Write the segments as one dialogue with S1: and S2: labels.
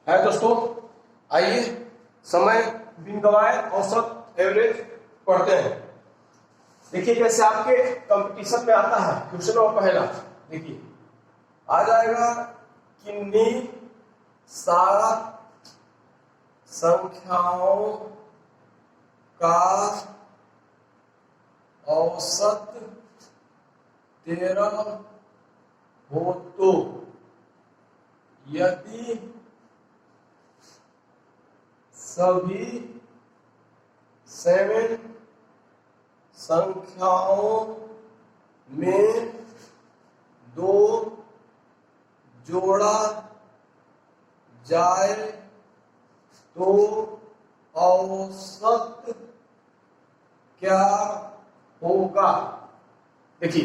S1: है दोस्तों। आइए समय बिन गवाए औसत एवरेज पढ़ते हैं। देखिए कैसे आपके कंपटीशन में आता है क्वेश्चन। और पहला देखिए आ जाएगा किन्हीं 7 संख्याओं का औसत 13 हो तो यदि सभी 7 संख्याओं में 2 जोड़ा जाए तो औसत क्या होगा। देखिए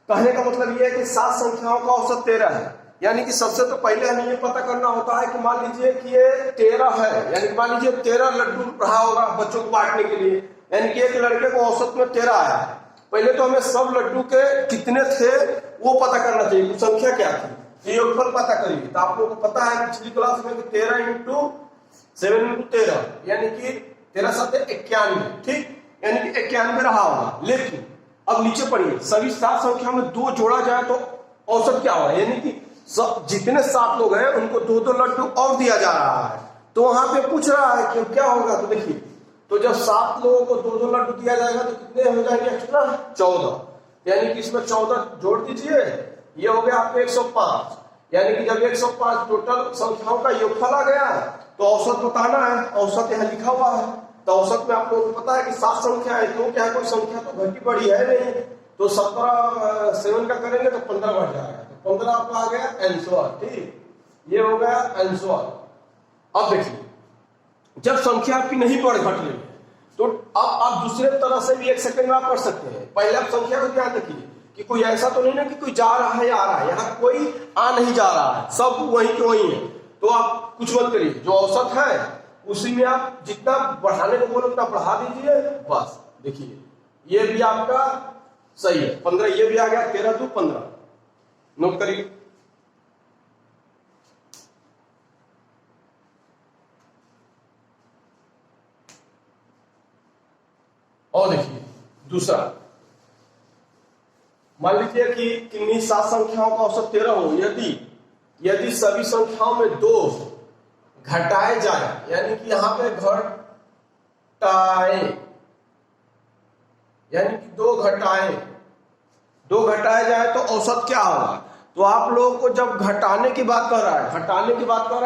S1: कहने का मतलब यह है कि 7 संख्याओं का औसत 13 है। यानी कि सबसे तो पहले हमें ये पता करना होता है कि मान लीजिए कि ये 13 है, यानी कि मान लीजिए 13 लड्डू रहा होगा बच्चों को बांटने के लिए, यानी कि एक लड़के को औसत में 13 आया है। पहले तो हमें सब लड्डू के कितने थे वो पता करना चाहिए, तो संख्या क्या थी, ये योगफल पता करिए। तो आप लोगों को पता है पिछली क्लास में कि 13 × 7 × 13 यानी कि 13 7 91, ठीक, यानी कि 91 रहा होगा। लेकिन अब नीचे पढ़िए, सभी 7 संख्या में 2 जोड़ा जाए तो औसत क्या होगा, यानी कि जितने 7 लोग हैं उनको 2-2 लड्डू और दिया जा रहा है। तो वहां पे पूछ रहा है कि क्या होगा। तो देखिए तो जब 7 लोगों को 2-2 लड्डू दिया जाएगा तो कितने हो जाएंगे एक्स्ट्रा, 14, यानी कि इसमें 14 जोड़ दीजिए, ये हो गया आपके 105। यानी कि जब 105 टोटल संख्याओं का योगफल आ गया तो औसत बताना है। औसत यहाँ लिखा हुआ है। तो औसत में आप लोगों को पता है कि 7 संख्या है, तो क्या कोई संख्या तो घटी बढ़ी है नहीं। तो 7 का करेंगे तो 15 बढ़ जाएगा, तो 15 आपका आ गया आंसर, ठीक, ये हो गया आंसर। अब देखिए जब संख्या आपकी नहीं बढ़ घट रही है तो अब आप दूसरे तरह से भी 1 सेकंड में आप पढ़ सकते हैं। पहले आप संख्या को ध्यान रखिए कि कोई ऐसा तो नहीं ना कि कोई जा रहा है आ रहा है, यहाँ कोई आ नहीं जा रहा है, सब वहीं के वहीं है। तो आप कुछ मत करिए, जो औसत है उसी में आप जितना बढ़ाने को बोलो उतना बढ़ा दीजिए, बस। देखिए ये भी आपका सही है, 15 ये भी आ गया, 13 × 2 = 15, नोट करिए। और देखिए दूसरा, मान लीजिए कि किन्हीं 7 संख्याओं का औसत 13 हो यदि सभी संख्याओं में 2 घटाए जाए, यानी कि यहां पे घटाए, यानी कि 2 घटाए जाए तो औसत क्या होगा। तो आप लोगों को जब घटाने की बात कर रहा है,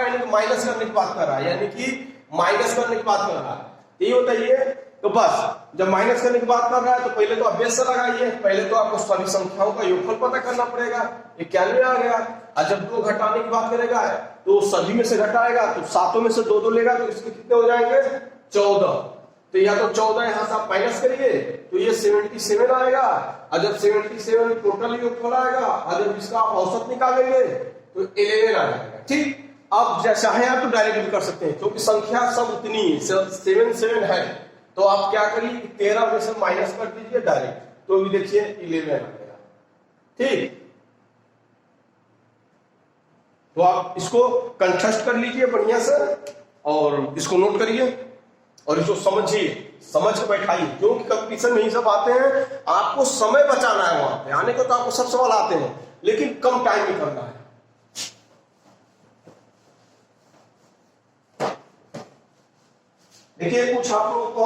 S1: यानी कि माइनस करने की बात कर रहा है, यानी कि माइनस करने की बात कर रहा है, ये बताइए। तो बस जब माइनस करने की बात कर रहा है तो पहले तो अभ्यास से लगाइए। पहले तो आपको सभी संख्याओं का योगफल पता करना पड़ेगा, 91 आ गया। और जब 2 घटाने की बात करेगा तो सभी में से घटाएगा तो 7 में से 2-2 लेगा तो इसके कितने हो जाएंगे, 14। तो या तो 14 यहां से आप माइनस करिए तो ये 77 आएगा। और जब 77 टोटल योगफल आएगा और जब इसका आप औसत निकालेंगे तो 11 आ जाएगा, ठीक। अब चाहे आप तो डायरेक्ट भी कर सकते हैं क्योंकि संख्या सब उतनी है, 7 है। तो आप क्या करिए 13 में से माइनस कर दीजिए डायरेक्ट, तो भी देखिए 11 आ गया, ठीक। तो आप इसको कंठस्थ कर लीजिए बढ़िया से और इसको नोट करिए और इसको समझ के बैठाइए, क्योंकि कंपटीशन में ही सब आते हैं। आपको समय बचाना है, वहां पे आने को तो आपको सब सवाल आते हैं लेकिन कम टाइम में करना है। देखिए कुछ आप लोगों को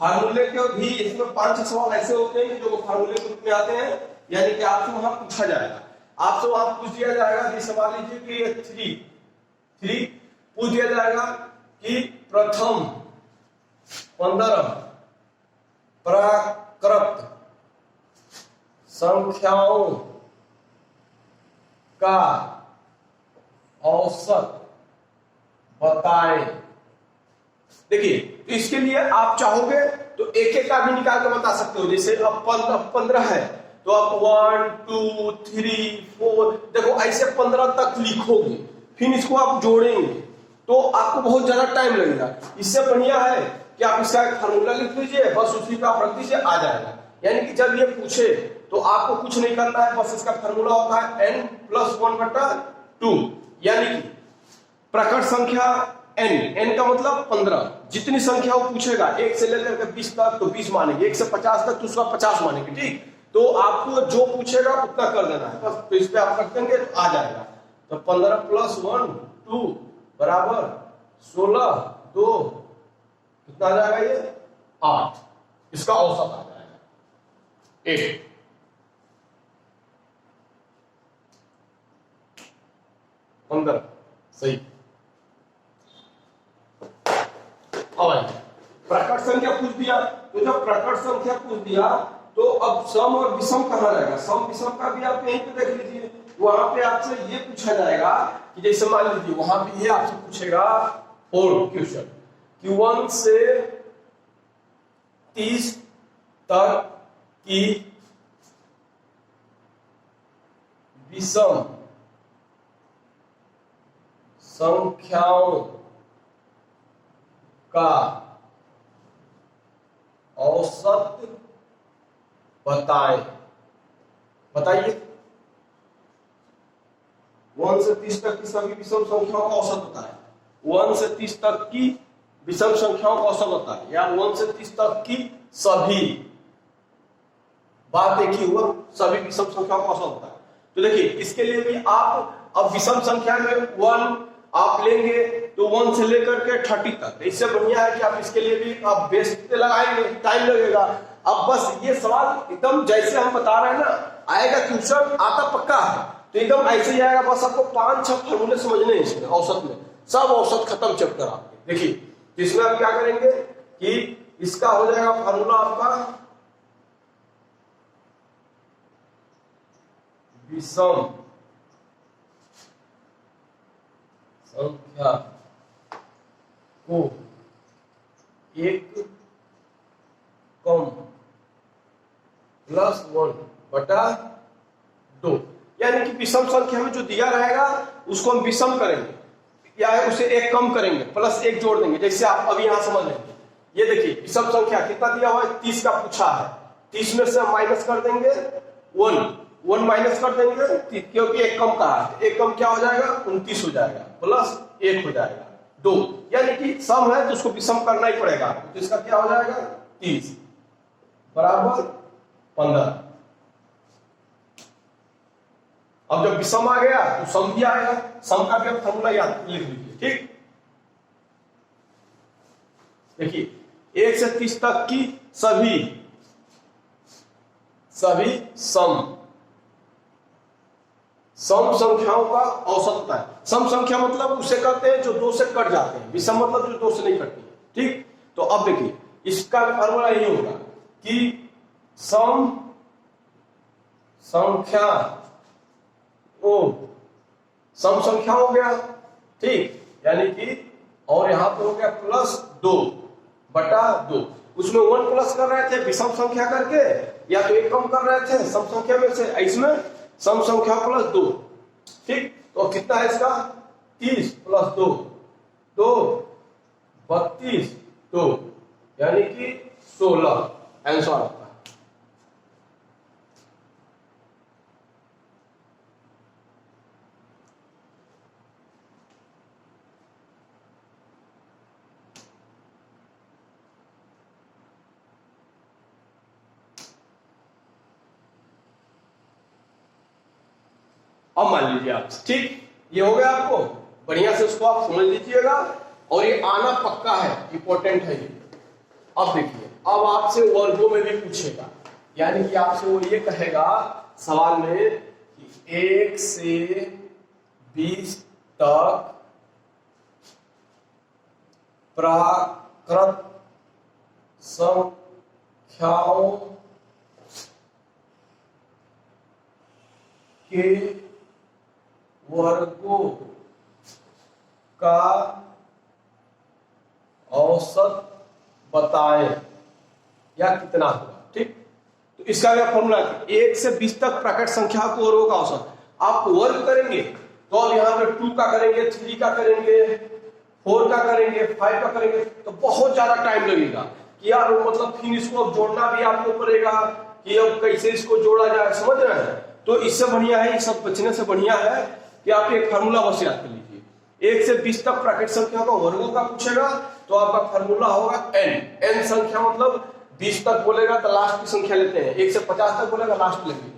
S1: फार्मूले के भी इसमें 5 सवाल ऐसे होते हैं जो फार्मूले के रूप में आते हैं, यानी कि आपसे वहां पूछा जाएगा, आपसे वहां पूछ दिया जाएगा। जैसे मान लीजिए कि ये 3 पूछ दिया जाएगा कि प्रथम 15 प्राकृत संख्याओं का औसत बताएं। देखिए तो इसके लिए आप चाहोगे तो एक का भी निकाल के बता सकते हो। जैसे अब 15 है तो आप 1 2 3 4 देखो ऐसे 15 तक लिखोगे, फिर इसको आप जोड़ेंगे तो आपको बहुत ज्यादा टाइम लगेगा। इससे बढ़िया है कि आप इसका एक फार्मूला लिख लीजिए, बस उसी पे आप रख दीजिए, आ जाएगा। यानी कि जब ये पूछे तो आपको कुछ नहीं करना है, बस इसका फार्मूला होता है n + 1/2। यानी कि प्रकट संख्या n का मतलब 15, जितनी संख्या वो पूछेगा 1 से लेकर के 20 तक तो 20 मानेंगे, 1 से 50 तक तो उसका 50 मानेंगे। ठीक, तो आपको जो पूछेगा उतना कर देना है बस, तो इस पे आप रख देंगे तो आ जाएगा। तो 15 + 1 2 बराबर 16 2 कितना आ जाएगा ये 8, इसका औसत आ जाएगा 1। अंदर सही। अब प्रकट संख्या पूछ दिया, तो जब प्रकट संख्या पूछ दिया तो अब सम और विषम कहाँ रहेगा, सम विषम का भी आप यहीं पे देख लीजिए। वहां पे आपसे ये पूछा जाएगा कि जैसे मान लीजिए वहां पे ये आपसे पूछेगा और क्वेश्चन कि 1 से 30 तक की विषम संख्याओं का औसत बताएं। बताइए 1 से 30 तक की सभी विषम संख्याओं का औसत होता है। 1 से 30 तक की विषम संख्याओं का औसत होता है, या 1 से 30 तक की सभी, बात देखिए हुआ, सभी विषम संख्याओं का औसत होता है। तो देखिए इसके लिए भी आप अब विषम संख्या में 1 आप लेंगे तो 1 से लेकर के 30 तक, इससे बढ़िया है कि आप इसके लिए भी आप बेस पे लगाएंगे, टाइम लगेगा। अब बस ये सवाल एकदम जैसे हम बता रहे हैं ना आएगा, क्वेश्चन आता पक्का है तो एकदम ऐसे ही आएगा। बस आपको 5-6 फॉर्मूले समझने हैं इसमें, औसत में सब औसत खत्म चैप्टर आपके। देखिए इसमें आप क्या करेंगे कि इसका हो जाएगा फॉर्मूला आपका विषम संख्या को एक कम +1/2, यानी कि विषम संख्या में जो दिया रहेगा उसको हम विषम करेंगे या उसे एक कम करेंगे, +1 जोड़ देंगे। जैसे आप अभी यहां समझ लेंगे, ये देखिए विषम संख्या कितना दिया हुआ है, 30 का पूछा है, 30 में से हम माइनस कर देंगे 1 माइनस कर देंगे क्योंकि एक कम कहा है, एक कम क्या हो जाएगा 29 हो जाएगा, +1 हो जाएगा 2, यानी कि सम है तो उसको विषम करना ही पड़ेगा। तो इसका क्या हो जाएगा 30 बराबर 15। अब जब विषम आ गया तो सम भी आएगा, सम का भी अब फॉर्मूला याद लिख लीजिए। ठीक, देखिए 1 से 30 तक की सभी सम संख्याओं का औसत होता है। सम संख्या मतलब उसे कहते हैं जो 2 से कट जाते हैं, विषम मतलब जो 2 से नहीं कटती। ठीक, तो अब देखिए इसका फॉर्मूला ये होगा कि सम संख्या ओ सम संख्या हो गया, ठीक, यानी कि और यहां पर हो गया +2/2। उसमें 1 प्लस कर रहे थे विषम संख्या करके, या तो 1 कम कर रहे थे सम संख्या में से, इसमें सम संख्या +2। ठीक, तो कितना है इसका 30 + 2 32 2, यानी कि 16 आंसर आता है। अब मान लीजिए आप, ठीक, ये हो गया आपको, बढ़िया से उसको आप समझ लीजिएगा और ये आना पक्का है, इंपॉर्टेंट है ये। अब देखिए अब आपसे वर्गों में भी पूछेगा, यानी कि आपसे वो ये कहेगा सवाल में कि 1 से 20 तक प्राकृत संख्याओं के वर्गों का औसत बताएं या कितना होगा। ठीक, तो इसका क्या फॉर्मूला है, 1 से 20 तक प्रकट संख्या को वर्गों का औसत। आप वर्ग करेंगे तो अब यहां पे 2 का करेंगे, 3 का करेंगे, 4 का करेंगे, 5 का करेंगे, तो बहुत ज्यादा टाइम लगेगा कि यार मतलब फिर इसको अब जोड़ना भी आपको पड़ेगा कि अब कैसे इसको जोड़ा जाए, समझ रहे हैं। तो इससे बढ़िया है, ये सब बचने से बढ़िया है कि आप एक फार्मूला बस याद कर लीजिए। 1 से 20 तक प्राकृत संख्या का वर्गों का पूछेगा तो आपका फार्मूला होगा n संख्या मतलब 20 तक बोलेगा तो लास्ट की संख्या लेते हैं, 1 से 50 तक बोलेगा लास्ट लेंगे,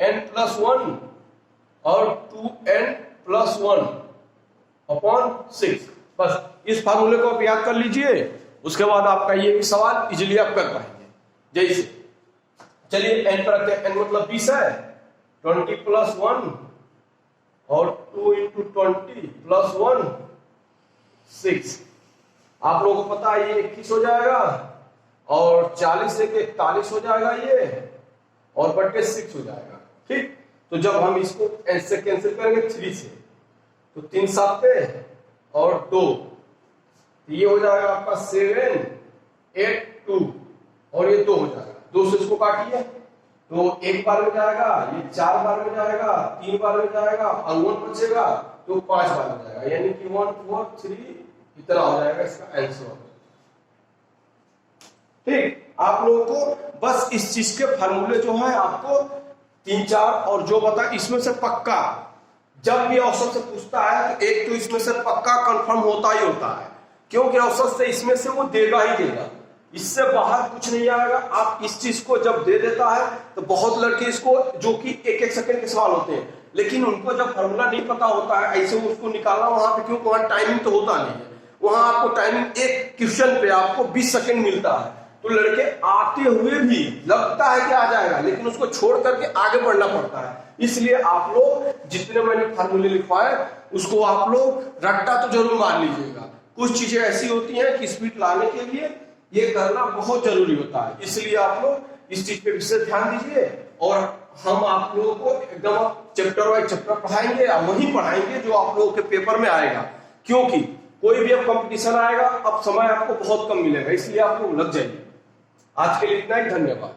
S1: n+1 और 2n+1 अपॉन 6। बस इस फार्मूले को आप याद कर लीजिए, उसके बाद आपका ये भी सवाल इजीली आप कर पाएंगे। जैसे चलिए n पर रखते हैं, n मतलब 20 है, 20+1 और 2 × 20+1 6। आप लोगों को पता है ये 21 हो जाएगा और 40 से 41 हो जाएगा ये और बटे 6 हो जाएगा। ठीक, तो जब हम इसको n से कैंसिल करेंगे 3 से तो 3 7 और 2, ये हो जाएगा आपका 7 8 2 और ये 2 हो जाएगा। 2 से इसको काटिए तो 1 बार में जाएगा, ये 4 बार में जाएगा, 3 बार में जाएगा और 1 बचेगा तो 5 बार में जाएगा, यानी कि 1 4 3 इतना हो जाएगा इसका आंसर। ठीक, आप लोगों को बस इस चीज के फार्मूले जो है आपको 3 4 और जो बता इसमें से पक्का जब भी औसत से पूछता है तो एक तो इसमें से पक्का कंफर्म होता ही होता है, क्योंकि औसत से इसमें से वो देगा ही देगा, इससे बाहर कुछ नहीं आएगा। आप इस चीज को जब दे देता है तो बहुत लड़के इसको जो कि 1 सेकंड के सवाल होते हैं, लेकिन उनको जब फॉर्मूला नहीं पता होता है ऐसे उसको निकालना वहां पे, क्योंकि वहां टाइमिंग तो होता नहीं है, वहां आपको टाइमिंग एक क्वेश्चन पे आपको 20 सेकंड मिलता है, तो लड़के आते हुए भी लगता है कि आ जाएगा लेकिन उसको छोड़ करके आगे बढ़ना पड़ता है। इसलिए आप लोग जितने मैंने फार्मूले लिखवाए उसको आप लोग रट्टा तो जरूर मार लीजिएगा। कुछ चीजें ऐसी होती हैं कि स्पीड लाने के लिए ये करना बहुत जरूरी होता है, इसलिए आप लोग इस चीज पे विशेष ध्यान दीजिए और हम आप लोगों को एकदम चैप्टर वाइज चैप्टर पढ़ाएंगे या वही पढ़ाएंगे जो आप लोगों के पेपर में आएगा, क्योंकि कोई भी अब कंपटीशन आएगा अब समय आपको बहुत कम मिलेगा, इसलिए आप लोग लग जाइए। आज के लिए इतना ही, धन्यवाद।